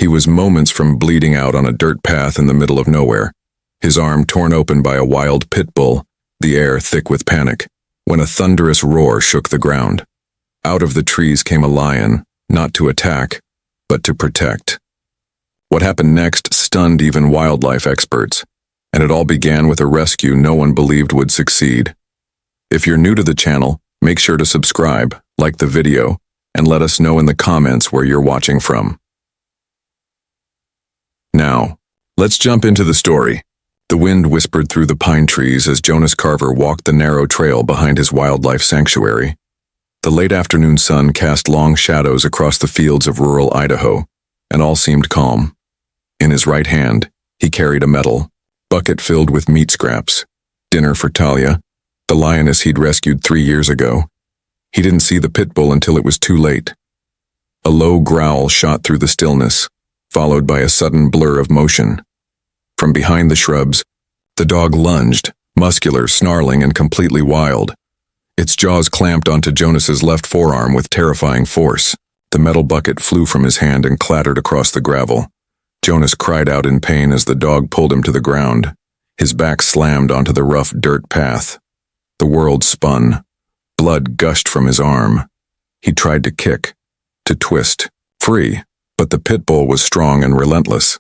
He was moments from bleeding out on a dirt path in the middle of nowhere, his arm torn open by a wild pit bull, the air thick with panic, when a thunderous roar shook the ground. Out of the trees came a lion, not to attack, but to protect. What happened next stunned even wildlife experts, and it all began with a rescue no one believed would succeed. If you're new to the channel, make sure to subscribe, like the video, and let us know in the comments where you're watching from. Now, let's jump into the story. The wind whispered through the pine trees as Jonas Carver walked the narrow trail behind his wildlife sanctuary. The late afternoon sun cast long shadows across the fields of rural Idaho, and all seemed calm. In his right hand, he carried a metal bucket filled with meat scraps, dinner for Talia, the lioness he'd rescued 3 years ago. He didn't see the pit bull until it was too late. A low growl shot through the stillness, followed by a sudden blur of motion. From behind the shrubs, the dog lunged, muscular, snarling, and completely wild. Its jaws clamped onto Jonas's left forearm with terrifying force. The metal bucket flew from his hand and clattered across the gravel. Jonas cried out in pain as the dog pulled him to the ground. His back slammed onto the rough dirt path. The world spun. Blood gushed from his arm. He tried to kick, to twist, free, but the pit bull was strong and relentless.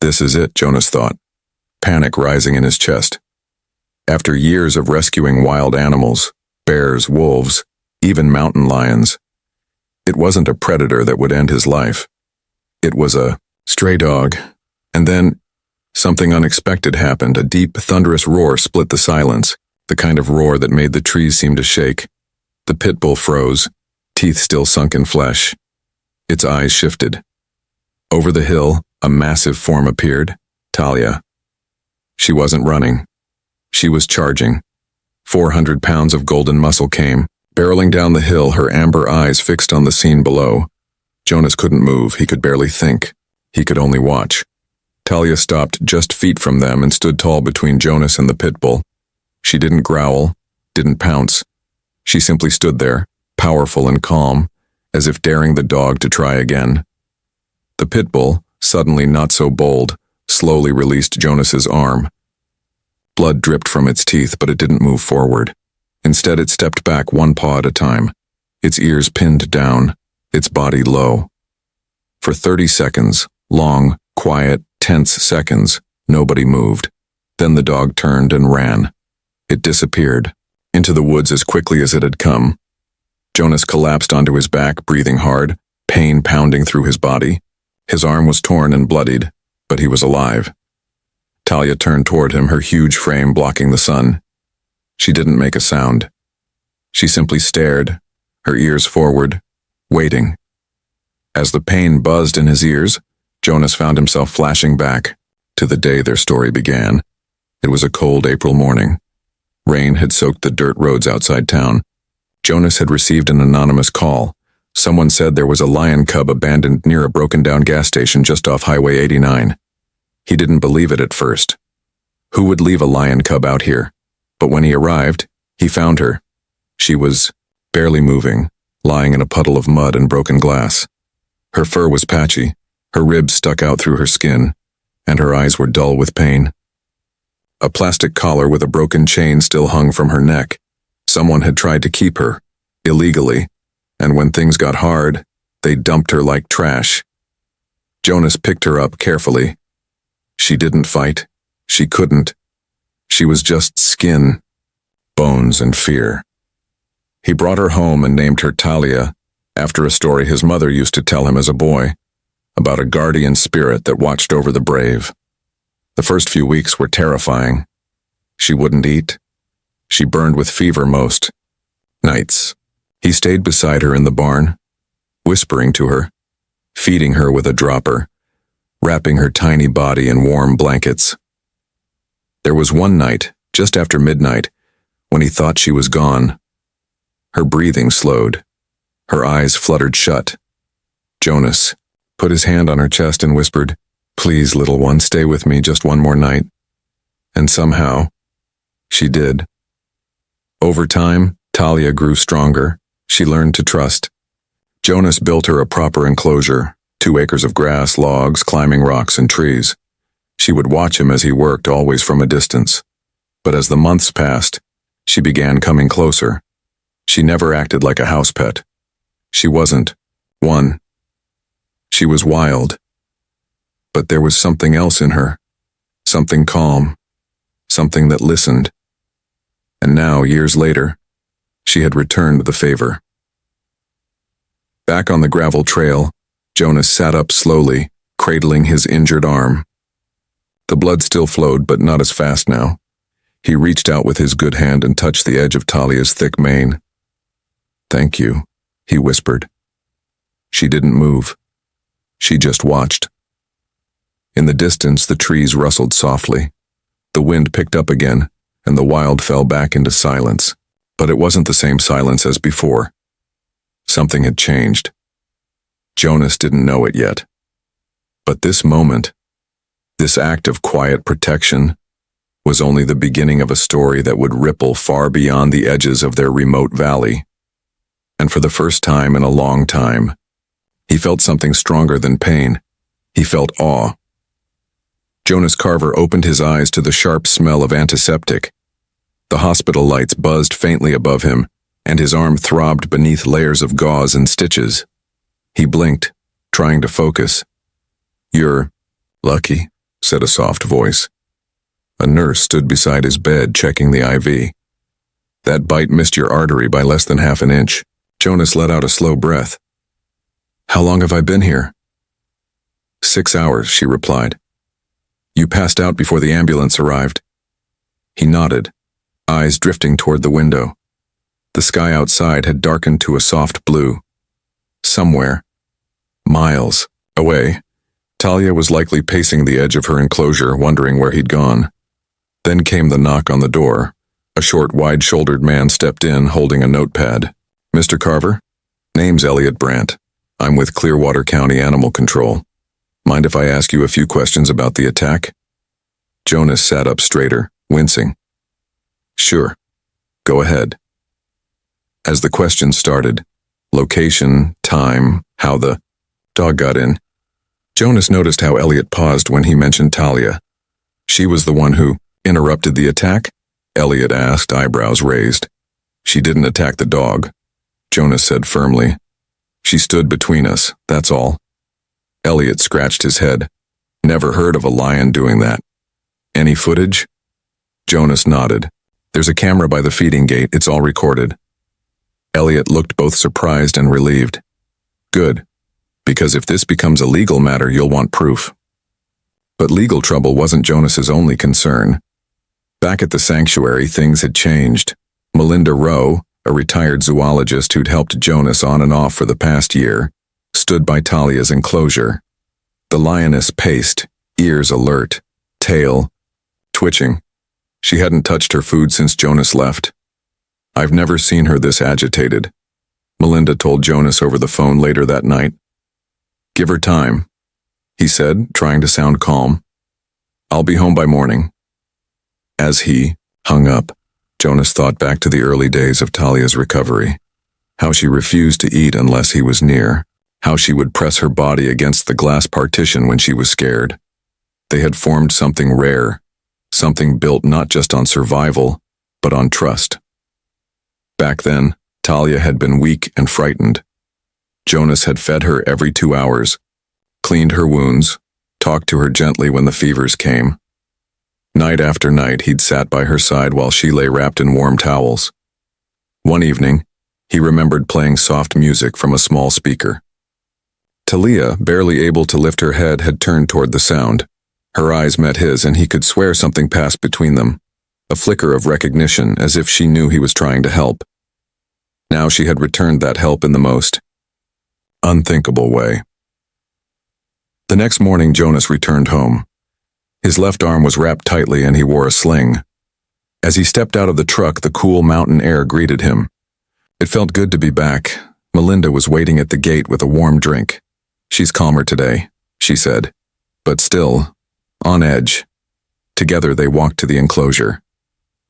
This is it, Jonas thought, panic rising in his chest. After years of rescuing wild animals, bears, wolves, even mountain lions, it wasn't a predator that would end his life. It was a stray dog. And then, something unexpected happened. A deep, thunderous roar split the silence, the kind of roar that made the trees seem to shake. The pit bull froze, teeth still sunk in flesh. Its eyes shifted. Over the hill, a massive form appeared, Talia. She wasn't running. She was charging. 400 pounds of golden muscle came, barreling down the hill, her amber eyes fixed on the scene below. Jonas couldn't move, he could barely think. He could only watch. Talia stopped just feet from them and stood tall between Jonas and the pit bull. She didn't growl, didn't pounce. She simply stood there, powerful and calm, as if daring the dog to try again. The pit bull, suddenly not so bold, slowly released Jonas's arm. Blood dripped from its teeth, but it didn't move forward. Instead, it stepped back one paw at a time, its ears pinned down, its body low. For 30 seconds, long, quiet, tense seconds, nobody moved. Then the dog turned and ran. It disappeared, into the woods as quickly as it had come. Jonas collapsed onto his back, breathing hard, pain pounding through his body. His arm was torn and bloodied, but he was alive. Talia turned toward him, her huge frame blocking the sun. She didn't make a sound. She simply stared, her ears forward, waiting. As the pain buzzed in his ears, Jonas found himself flashing back to the day their story began. It was a cold April morning. Rain had soaked the dirt roads outside town. Jonas had received an anonymous call. Someone said there was a lion cub abandoned near a broken-down gas station just off Highway 89. He didn't believe it at first. Who would leave a lion cub out here? But when he arrived, he found her. She was barely moving, lying in a puddle of mud and broken glass. Her fur was patchy, her ribs stuck out through her skin, and her eyes were dull with pain. A plastic collar with a broken chain still hung from her neck. Someone had tried to keep her, illegally, and when things got hard, they dumped her like trash. Jonas picked her up carefully. She didn't fight. She couldn't. She was just skin, bones, and fear. He brought her home and named her Talia, after a story his mother used to tell him as a boy, about a guardian spirit that watched over the brave. The first few weeks were terrifying. She wouldn't eat. She burned with fever most nights. He stayed beside her in the barn, whispering to her, feeding her with a dropper, wrapping her tiny body in warm blankets. There was one night, just after midnight, when he thought she was gone. Her breathing slowed. Her eyes fluttered shut. Jonas put his hand on her chest and whispered, "Please, little one, stay with me just one more night." And somehow, she did. Over time, Talia grew stronger. She learned to trust. Jonas built her a proper enclosure, 2 acres of grass, logs, climbing rocks and trees. She would watch him as he worked, always from a distance. But as the months passed, she began coming closer. She never acted like a house pet. She wasn't one. She was wild. But there was something else in her. Something calm. Something that listened. And now, years later, she had returned the favor. Back on the gravel trail, Jonas sat up slowly, cradling his injured arm. The blood still flowed, but not as fast now. He reached out with his good hand and touched the edge of Talia's thick mane. "Thank you," he whispered. She didn't move. She just watched. In the distance, the trees rustled softly. The wind picked up again, and the wild fell back into silence. But it wasn't the same silence as before. Something had changed. Jonas didn't know it yet. But this moment, this act of quiet protection, was only the beginning of a story that would ripple far beyond the edges of their remote valley. And for the first time in a long time, he felt something stronger than pain. He felt awe. Jonas Carver opened his eyes to the sharp smell of antiseptic. The hospital lights buzzed faintly above him, and his arm throbbed beneath layers of gauze and stitches. He blinked, trying to focus. "You're lucky," said a soft voice. A nurse stood beside his bed, checking the IV. "That bite missed your artery by less than half an inch." Jonas let out a slow breath. "How long have I been here?" "6 hours," she replied. "You passed out before the ambulance arrived." He nodded, eyes drifting toward the window. The sky outside had darkened to a soft blue. Somewhere, miles away, Talia was likely pacing the edge of her enclosure, wondering where he'd gone. Then came the knock on the door. A short, wide-shouldered man stepped in, holding a notepad. "Mr. Carver? Name's Elliot Brandt. I'm with Clearwater County Animal Control. Mind if I ask you a few questions about the attack?" Jonas sat up straighter, wincing. "Sure. Go ahead." As the questions started, location, time, how the dog got in, Jonas noticed how Elliot paused when he mentioned Talia. "She was the one who interrupted the attack?" Elliot asked, eyebrows raised. "She didn't attack the dog," Jonas said firmly. "She stood between us, that's all." Elliot scratched his head. "Never heard of a lion doing that. Any footage?" Jonas nodded. "There's a camera by the feeding gate, it's all recorded." Elliot looked both surprised and relieved. "Good, because if this becomes a legal matter, you'll want proof." But legal trouble wasn't Jonas's only concern. Back at the sanctuary, things had changed. Melinda Rowe, a retired zoologist who'd helped Jonas on and off for the past year, stood by Talia's enclosure. The lioness paced, ears alert, tail twitching. She hadn't touched her food since Jonas left. "I've never seen her this agitated," Melinda told Jonas over the phone later that night. "Give her time," he said, trying to sound calm. "I'll be home by morning." As he hung up, Jonas thought back to the early days of Talia's recovery. How she refused to eat unless he was near. How she would press her body against the glass partition when she was scared. They had formed something rare, something built not just on survival, but on trust. Back then, Talia had been weak and frightened. Jonas had fed her every 2 hours, cleaned her wounds, talked to her gently when the fevers came. Night after night, he'd sat by her side while she lay wrapped in warm towels. One evening, he remembered playing soft music from a small speaker. Talia, barely able to lift her head, had turned toward the sound. Her eyes met his, and he could swear something passed between them. A flicker of recognition, as if she knew he was trying to help. Now she had returned that help in the most unthinkable way. The next morning, Jonas returned home. His left arm was wrapped tightly and he wore a sling. As he stepped out of the truck, the cool mountain air greeted him. It felt good to be back. Melinda was waiting at the gate with a warm drink. "She's calmer today," she said, but still, on edge. Together they walked to the enclosure.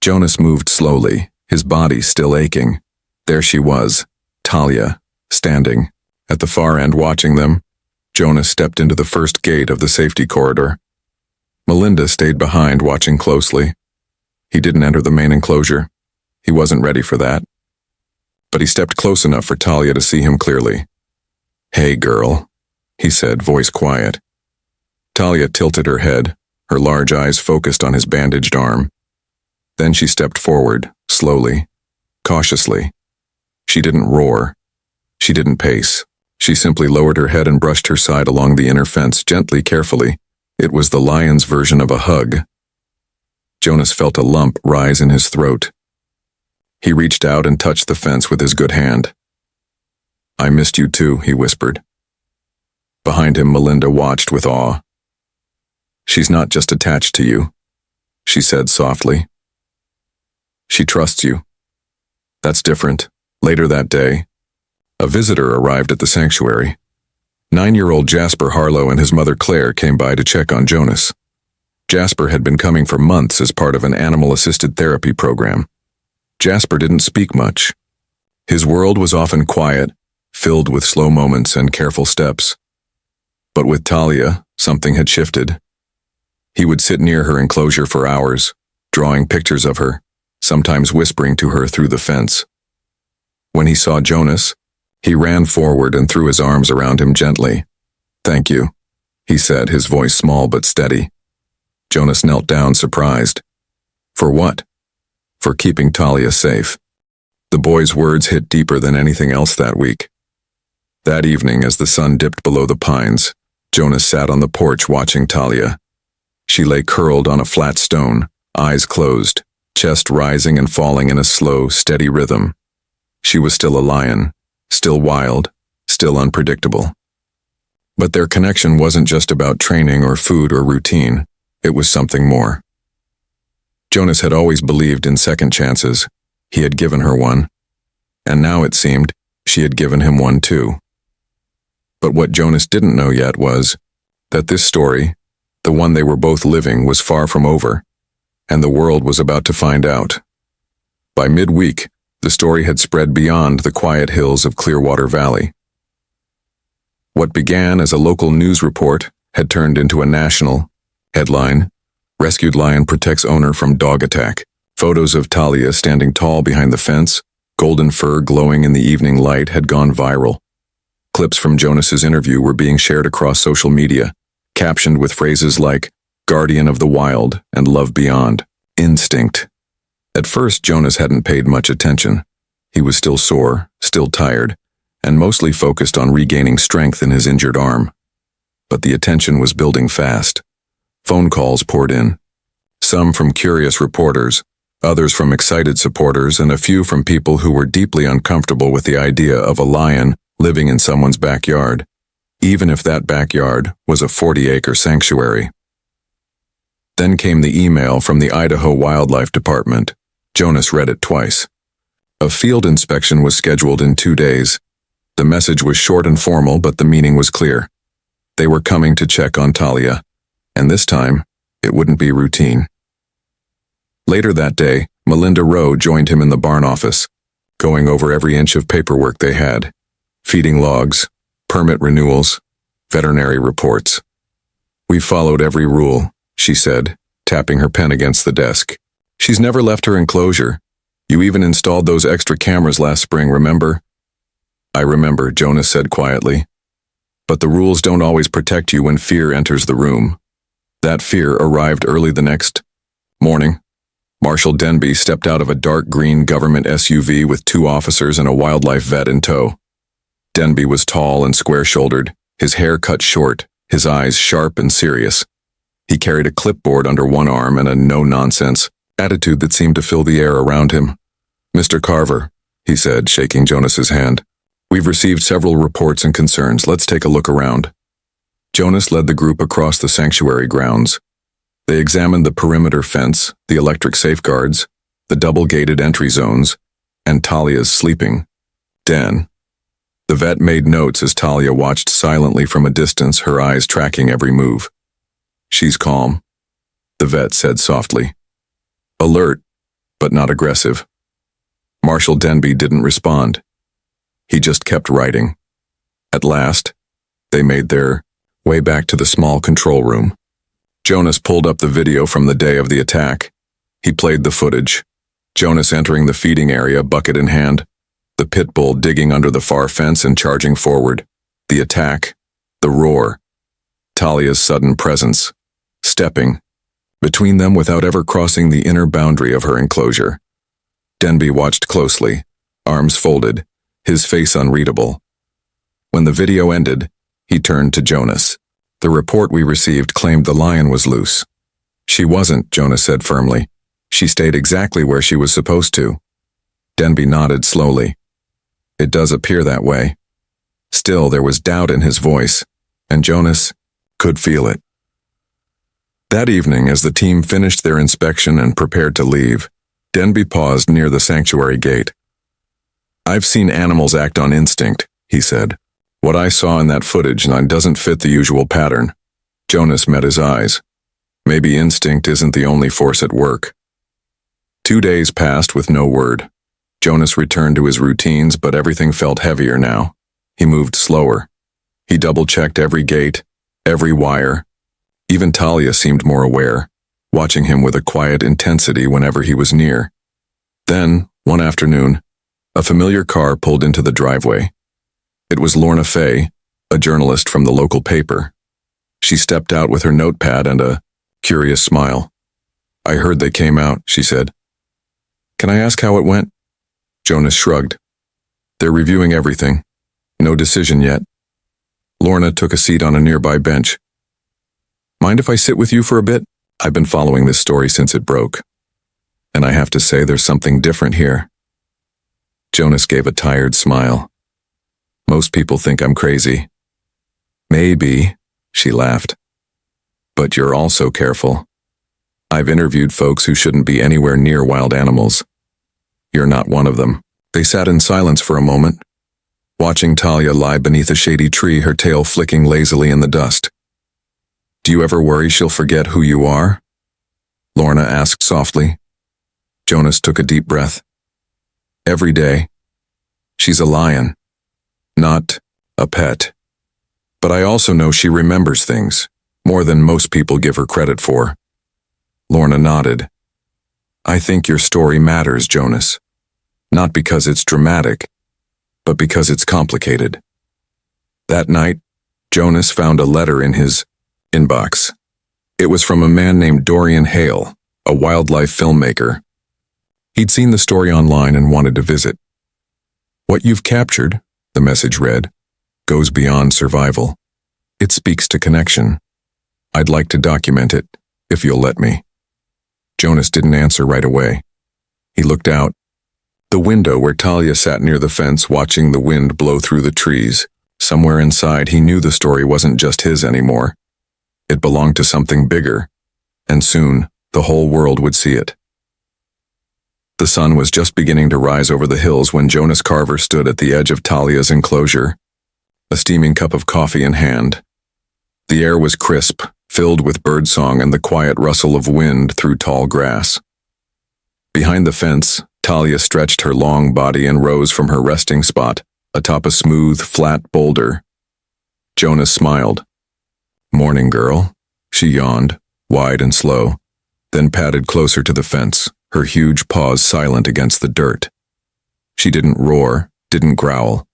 Jonas moved slowly, his body still aching. There she was, Talia, standing. At the far end watching them, Jonas stepped into the first gate of the safety corridor. Melinda stayed behind, watching closely. He didn't enter the main enclosure. He wasn't ready for that. But he stepped close enough for Talia to see him clearly. "Hey, girl," he said, voice quiet. Talia tilted her head, her large eyes focused on his bandaged arm. Then she stepped forward, slowly, cautiously. She didn't roar. She didn't pace. She simply lowered her head and brushed her side along the inner fence, gently, carefully. It was the lion's version of a hug. Jonas felt a lump rise in his throat. He reached out and touched the fence with his good hand. "I missed you too," he whispered. Behind him, Melinda watched with awe. "She's not just attached to you," she said softly. "She trusts you. That's different." Later that day, a visitor arrived at the sanctuary. 9-year-old Jasper Harlow and his mother Claire came by to check on Jonas. Jasper had been coming for months as part of an animal-assisted therapy program. Jasper didn't speak much. His world was often quiet, filled with slow moments and careful steps. But with Talia, something had shifted. He would sit near her enclosure for hours, drawing pictures of her, sometimes whispering to her through the fence. When he saw Jonas, he ran forward and threw his arms around him gently. "Thank you," he said, his voice small but steady. Jonas knelt down, surprised. For what? For keeping Talia safe. The boy's words hit deeper than anything else that week. That evening, as the sun dipped below the pines, Jonas sat on the porch watching Talia. She lay curled on a flat stone, eyes closed, chest rising and falling in a slow, steady rhythm. She was still a lion, still wild, still unpredictable. But their connection wasn't just about training or food or routine. It was something more. Jonas had always believed in second chances. He had given her one. And now it seemed she had given him one too. But what Jonas didn't know yet was that this story, the one they were both living, was far from over, and the world was about to find out. By midweek, the story had spread beyond the quiet hills of Clearwater Valley. What began as a local news report had turned into a national headline: "Rescued Lion Protects Owner from Dog Attack." Photos of Talia standing tall behind the fence, golden fur glowing in the evening light, had gone viral. Clips from Jonas's interview were being shared across social media, captioned with phrases like "Guardian of the Wild" and "Love Beyond." Instinct. At first, Jonas hadn't paid much attention. He was still sore, still tired, and mostly focused on regaining strength in his injured arm. But the attention was building fast. Phone calls poured in. Some from curious reporters, others from excited supporters, and a few from people who were deeply uncomfortable with the idea of a lion living in someone's backyard, even if that backyard was a 40-acre sanctuary. Then came the email from the Idaho Wildlife Department. Jonas read it twice. A field inspection was scheduled in 2 days. The message was short and formal, but the meaning was clear. They were coming to check on Talia, and this time, it wouldn't be routine. Later that day, Melinda Rowe joined him in the barn office, going over every inch of paperwork they had: feeding logs, permit renewals, veterinary reports. "We followed every rule," she said, tapping her pen against the desk. "She's never left her enclosure. You even installed those extra cameras last spring, remember?" "I remember," Jonas said quietly. "But the rules don't always protect you when fear enters the room." That fear arrived early the next morning. Marshal Denby stepped out of a dark green government SUV with 2 officers and a wildlife vet in tow. Denby was tall and square-shouldered, his hair cut short, his eyes sharp and serious. He carried a clipboard under one arm and a no-nonsense attitude that seemed to fill the air around him. "Mr. Carver," he said, shaking Jonas's hand, "we've received several reports and concerns. Let's take a look around." Jonas led the group across the sanctuary grounds. They examined the perimeter fence, the electric safeguards, the double-gated entry zones, and Talia's sleeping den. The vet made notes as Talia watched silently from a distance, her eyes tracking every move. "She's calm," the vet said softly. "Alert, but not aggressive." Marshal Denby didn't respond. He just kept writing. At last, They made their way back to the small control room. Jonas pulled up the video from the day of the attack. He played the footage. Jonas entering the feeding area, bucket in hand. The pit bull digging under the far fence and charging forward. The attack. The roar. Talia's sudden presence. Stepping. Between them without ever crossing the inner boundary of her enclosure. Denby watched closely, arms folded, his face unreadable. When the video ended, he turned to Jonas. The report we received claimed the lion was loose. She wasn't, Jonas said firmly. She stayed exactly where she was supposed to. Denby nodded slowly. It does appear that way. Still, there was doubt in his voice, and Jonas could feel it. That evening, as the team finished their inspection and prepared to leave, Denby paused near the sanctuary gate. I've seen animals act on instinct, he said. What I saw in that footage doesn't fit the usual pattern. Jonas met his eyes. Maybe instinct isn't the only force at work. 2 days passed with no word. Jonas returned to his routines, but everything felt heavier now. He moved slower. He double-checked every gate, every wire. Even Talia seemed more aware, watching him with a quiet intensity whenever he was near. Then, one afternoon, a familiar car pulled into the driveway. It was Lorna Fay, a journalist from the local paper. She stepped out with her notepad and a curious smile. I heard they came out, she said. Can I ask how it went? Jonas shrugged. They're reviewing everything. No decision yet. Lorna took a seat on a nearby bench. Mind if I sit with you for a bit? I've been following this story since it broke. And I have to say there's something different here. Jonas gave a tired smile. Most people think I'm crazy. Maybe, she laughed. But you're also careful. I've interviewed folks who shouldn't be anywhere near wild animals. You're not one of them. They sat in silence for a moment, watching Talia lie beneath a shady tree, her tail flicking lazily in the dust. Do you ever worry she'll forget who you are? Lorna asked softly. Jonas took a deep breath. Every day. She's a lion, not a pet. But I also know she remembers things, more than most people give her credit for. Lorna nodded. I think your story matters, Jonas. Not because it's dramatic, but because it's complicated. That night, Jonas found a letter in his inbox. It was from a man named Dorian Hale, a wildlife filmmaker. He'd seen the story online and wanted to visit. What you've captured, the message read, goes beyond survival. It speaks to connection. I'd like to document it, if you'll let me. Jonas didn't answer right away. He looked out. The window where Talia sat near the fence watching the wind blow through the trees. Somewhere inside he knew the story wasn't just his anymore. It belonged to something bigger, and soon the whole world would see it. The sun was just beginning to rise over the hills when Jonas Carver stood at the edge of Talia's enclosure, a steaming cup of coffee in hand. The air was crisp, filled with birdsong and the quiet rustle of wind through tall grass. Behind the fence, Talia stretched her long body and rose from her resting spot, atop a smooth, flat boulder. Jonas smiled. Morning, girl, she yawned, wide and slow, then padded closer to the fence, her huge paws silent against the dirt. She didn't roar, didn't growl.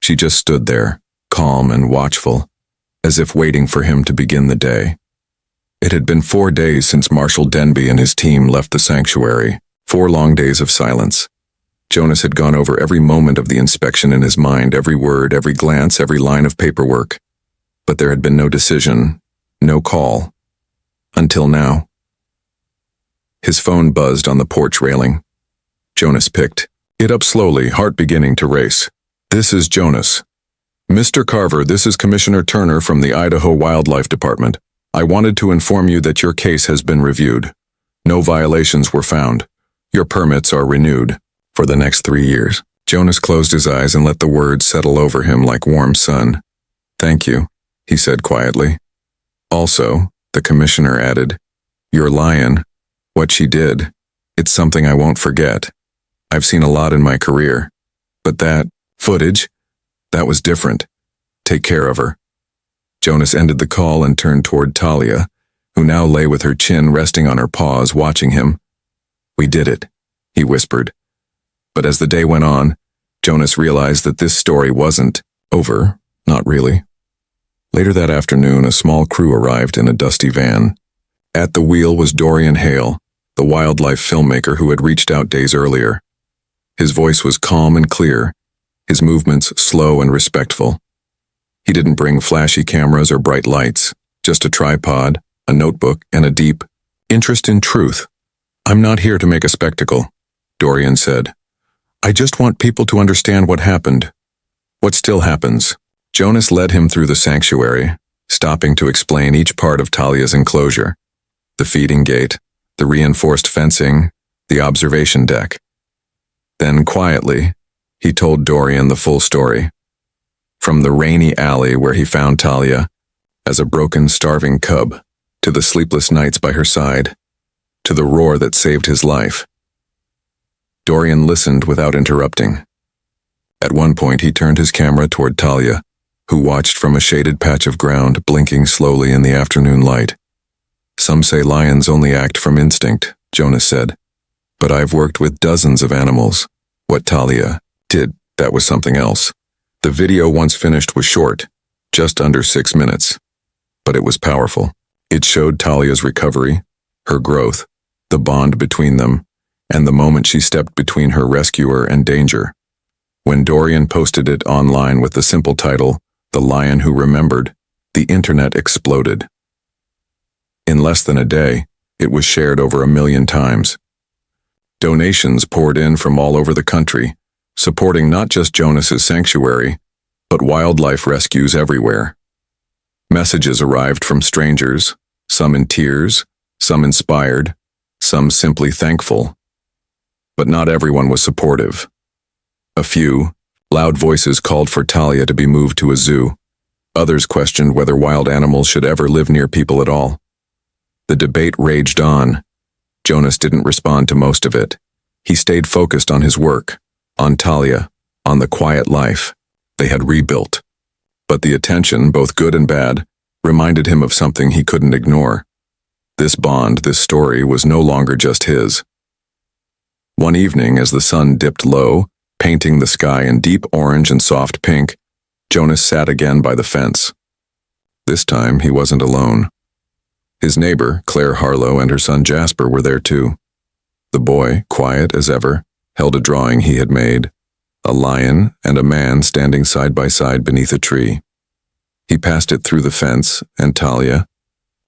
She just stood there, calm and watchful, as if waiting for him to begin the day. It had been 4 days since Marshal Denby and his team left the sanctuary, 4 long days of silence. Jonas had gone over every moment of the inspection in his mind, every word, every glance, every line of paperwork. But there had been no decision, no call. Until now. His phone buzzed on the porch railing. Jonas picked it up slowly, heart beginning to race. This is Jonas. Mr. Carver, this is Commissioner Turner from the Idaho Wildlife Department. I wanted to inform you that your case has been reviewed. No violations were found. Your permits are renewed for the next 3 years. Jonas closed his eyes and let the words settle over him like warm sun. Thank you, he said quietly. Also, the commissioner added, your lion, what she did, it's something I won't forget. I've seen a lot in my career. But that footage, that was different. Take care of her. Jonas ended the call and turned toward Talia, who now lay with her chin resting on her paws, watching him. "We did it," he whispered. But as the day went on, Jonas realized that this story wasn't over, not really. Later that afternoon, a small crew arrived in a dusty van. At the wheel was Dorian Hale, the wildlife filmmaker who had reached out days earlier. His voice was calm and clear, his movements slow and respectful. He didn't bring flashy cameras or bright lights, just a tripod, a notebook, and a deep interest in truth. "I'm not here to make a spectacle," Dorian said. "I just want people to understand what happened. What still happens." Jonas led him through the sanctuary, stopping to explain each part of Talia's enclosure: the feeding gate, the reinforced fencing, the observation deck. Then, quietly, he told Dorian the full story. From the rainy alley where he found Talia, as a broken, starving cub, to the sleepless nights by her side, to the roar that saved his life. Dorian listened without interrupting. At one point he turned his camera toward Talia, who watched from a shaded patch of ground blinking slowly in the afternoon light. "Some say lions only act from instinct," Jonas said. "But I've worked with dozens of animals. What Talia did, that was something else." The video once finished was short, just under 6 minutes. But it was powerful. It showed Talia's recovery, her growth, the bond between them, and the moment she stepped between her rescuer and danger. When Dorian posted it online with the simple title, "The Lion Who Remembered," the internet exploded. In less than a day, it was shared over 1 million times. Donations poured in from all over the country, supporting not just Jonas's sanctuary, but wildlife rescues everywhere. Messages arrived from strangers, some in tears, some inspired, some simply thankful. But not everyone was supportive. A few, loud voices called for Talia to be moved to a zoo. Others questioned whether wild animals should ever live near people at all. The debate raged on. Jonas didn't respond to most of it. He stayed focused on his work, on Talia, on the quiet life they had rebuilt. But the attention, both good and bad, reminded him of something he couldn't ignore. This bond, this story, was no longer just his. One evening, as the sun dipped low, painting the sky in deep orange and soft pink, Jonas sat again by the fence. This time, he wasn't alone. His neighbor, Claire Harlow, and her son Jasper were there too. The boy, quiet as ever, held a drawing he had made, a lion and a man standing side by side beneath a tree. He passed it through the fence, and Talia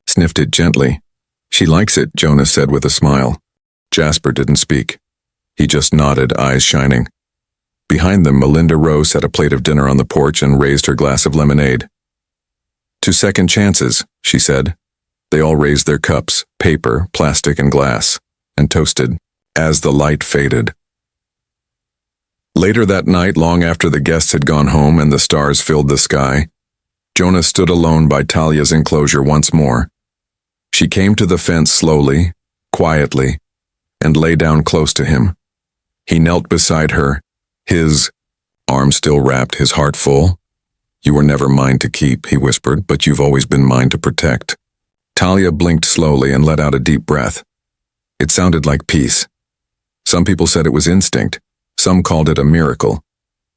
sniffed it gently. "She likes it," Jonas said with a smile. Jasper didn't speak. He just nodded, eyes shining. Behind them, Melinda Rowe set a plate of dinner on the porch and raised her glass of lemonade. "To second chances," she said. They all raised their cups, paper, plastic, and glass, and toasted as the light faded. Later that night, long after the guests had gone home and the stars filled the sky, Jonas stood alone by Talia's enclosure once more. She came to the fence slowly, quietly, and lay down close to him. He knelt beside her, his arm still wrapped, his heart full. "You were never mine to keep," he whispered, "but you've always been mine to protect." Talia blinked slowly and let out a deep breath. It sounded like peace. Some people said it was instinct. Some called it a miracle.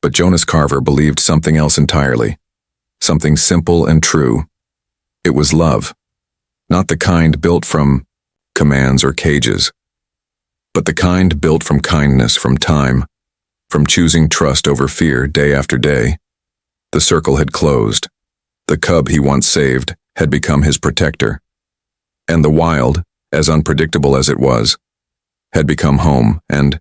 But Jonas Carver believed something else entirely. Something simple and true. It was love. Not the kind built from commands or cages, but the kind built from kindness, from time, from choosing trust over fear day after day. The circle had closed. The cub he once saved had become his protector. And the wild, as unpredictable as it was, had become home, and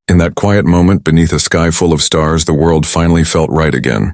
in that quiet moment beneath a sky full of stars, the world finally felt right again.